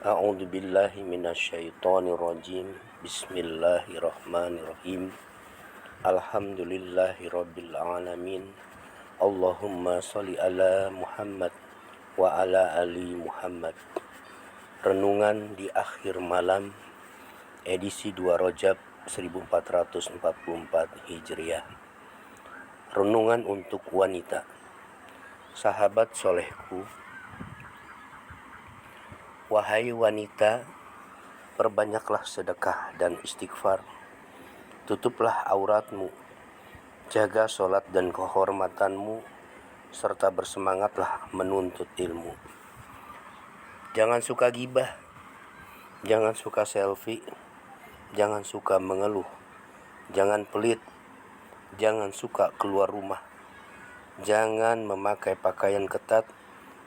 A'udzu billahi minasyaitonir rajim. Bismillahirrahmanirrahim. Alhamdulillahirabbil alamin. Allahumma shalli ala Muhammad wa ala ali Muhammad. Renungan di akhir malam, edisi 2 Rajab 1444 Hijriah. Renungan untuk wanita. Sahabat solehku, wahai wanita, perbanyaklah sedekah dan istighfar. Tutuplah auratmu, jaga sholat dan kehormatanmu, serta bersemangatlah menuntut ilmu. Jangan suka gibah, jangan suka selfie, jangan suka mengeluh, jangan pelit, jangan suka keluar rumah, jangan memakai pakaian ketat,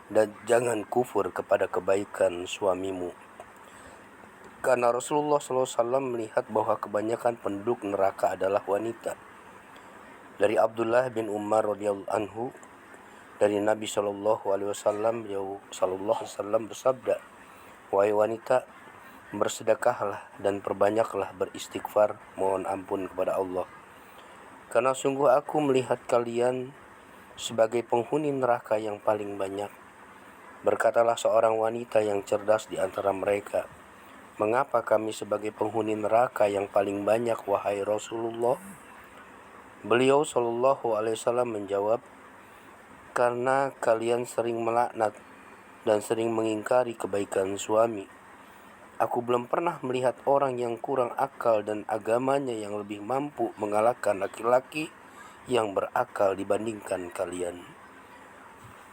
dan jangan kufur kepada kebaikan suamimu. Karena Rasulullah SAW melihat bahwa kebanyakan penduduk neraka adalah wanita. Dari Abdullah bin Umar radhiyallahu anhu, dari Nabi SAW, beliau SAW bersabda, wahai wanita, bersedekahlah dan perbanyaklah beristighfar, mohon ampun kepada Allah. Karena sungguh aku melihat kalian sebagai penghuni neraka yang paling banyak. Berkatalah seorang wanita yang cerdas di antara mereka, mengapa kami sebagai penghuni neraka yang paling banyak, wahai Rasulullah? Beliau SAW menjawab, karena kalian sering melaknat dan sering mengingkari kebaikan suami. Aku belum pernah melihat orang yang kurang akal dan agamanya yang lebih mampu mengalahkan laki-laki yang berakal dibandingkan kalian.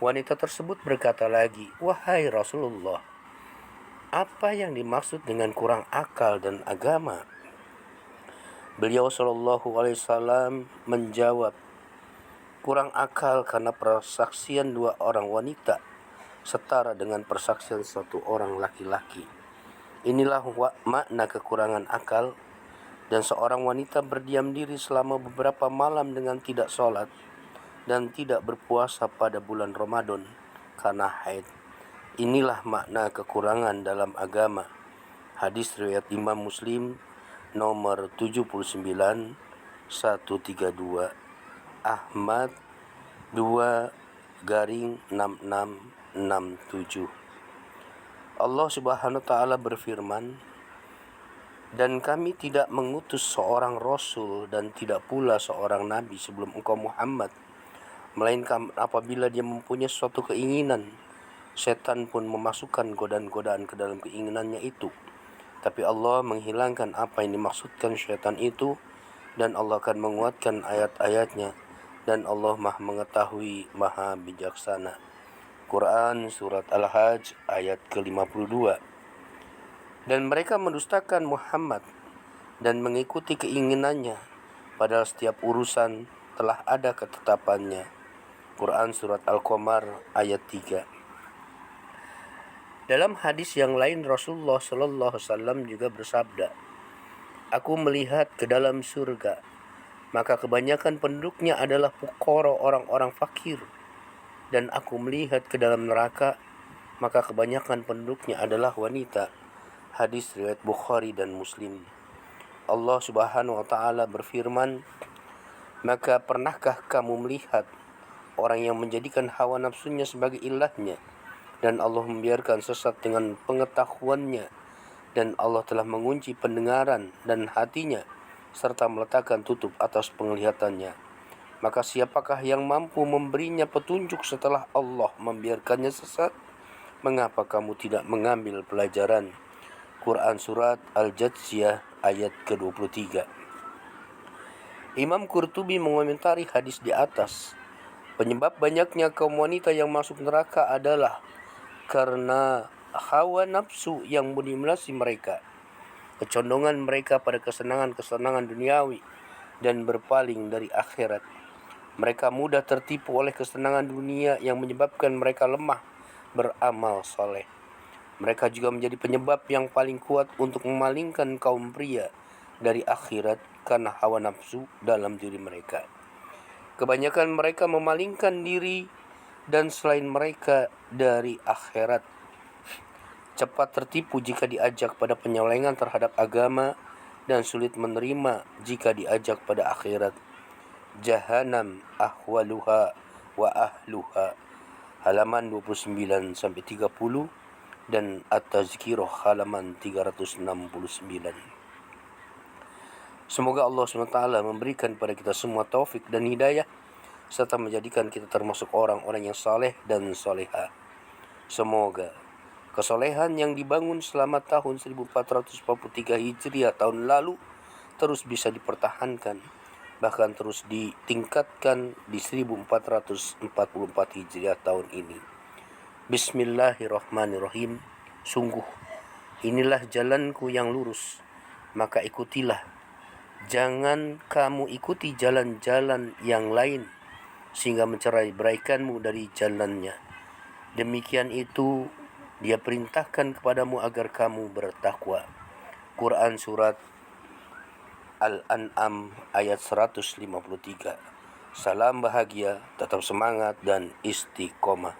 Wanita tersebut berkata lagi, wahai Rasulullah, apa yang dimaksud dengan kurang akal dan agama? Beliau SAW menjawab, kurang akal karena persaksian 2 orang wanita setara dengan persaksian 1 orang laki-laki. Inilah makna kekurangan akal. Dan seorang wanita berdiam diri selama beberapa malam dengan tidak sholat dan tidak berpuasa pada bulan Ramadan karena haid. Inilah makna kekurangan dalam agama. Hadis riwayat Imam Muslim nomor 79 132, Ahmad 2-6667. Allah Subhanahu wa taala berfirman, dan kami tidak mengutus seorang rasul dan tidak pula seorang nabi sebelum engkau Muhammad, melainkan apabila dia mempunyai suatu keinginan, setan pun memasukkan godaan-godaan ke dalam keinginannya itu. Tapi Allah menghilangkan apa yang dimaksudkan syaitan itu, dan Allah akan menguatkan ayat-ayatnya, dan Allah Maha mengetahui, Maha bijaksana. Quran Surat Al-Hajj ayat ke-52. Dan mereka mendustakan Muhammad dan mengikuti keinginannya, padahal setiap urusan telah ada ketetapannya. Quran Surat Al-Qamar ayat 3. Dalam hadis yang lain, Rasulullah SAW juga bersabda, aku melihat ke dalam surga, maka kebanyakan penduduknya adalah fuqara, orang-orang fakir. Dan aku melihat ke dalam neraka, maka kebanyakan penduduknya adalah wanita. Hadis riwayat Bukhari dan Muslim. Allah Subhanahu wa taala berfirman, maka pernahkah kamu melihat orang yang menjadikan hawa nafsunya sebagai ilahnya, dan Allah membiarkan sesat dengan pengetahuannya, dan Allah telah mengunci pendengaran dan hatinya, serta meletakkan tutup atas penglihatannya. Maka siapakah yang mampu memberinya petunjuk setelah Allah membiarkannya sesat? Mengapa kamu tidak mengambil pelajaran? Quran Surat Al-Jathiyah ayat ke-23. Imam Qurtubi mengomentari hadis di atas, penyebab banyaknya kaum wanita yang masuk neraka adalah karena hawa nafsu yang mendominasi mereka, kecondongan mereka pada kesenangan-kesenangan duniawi, dan berpaling dari akhirat. Mereka mudah tertipu oleh kesenangan dunia yang menyebabkan mereka lemah beramal soleh. Mereka juga menjadi penyebab yang paling kuat untuk memalingkan kaum pria dari akhirat karena hawa nafsu dalam diri mereka. Kebanyakan mereka memalingkan diri dan selain mereka dari akhirat. cepat tertipu jika diajak pada penyelengan terhadap agama, dan sulit menerima jika diajak pada akhirat. Jahannam ahwaluha wa ahluha, halaman 29-30 dan At-Tazkirah halaman 369. Semoga Allah SWT memberikan kepada kita semua taufik dan hidayah, serta menjadikan kita termasuk orang-orang yang saleh dan soleha. Semoga kesolehan yang dibangun selama tahun 1443 Hijriah tahun lalu terus bisa dipertahankan, bahkan terus ditingkatkan di 1444 Hijriah tahun ini. Bismillahirrahmanirrahim. Sungguh, inilah jalanku yang lurus, maka ikutilah. Jangan kamu ikuti jalan-jalan yang lain, sehingga mencerai-beraikanmu dari jalannya. Demikian itu Dia perintahkan kepadamu agar kamu bertakwa. Quran Surat Al-An'am ayat 153. Salam bahagia, tetap semangat dan istiqomah.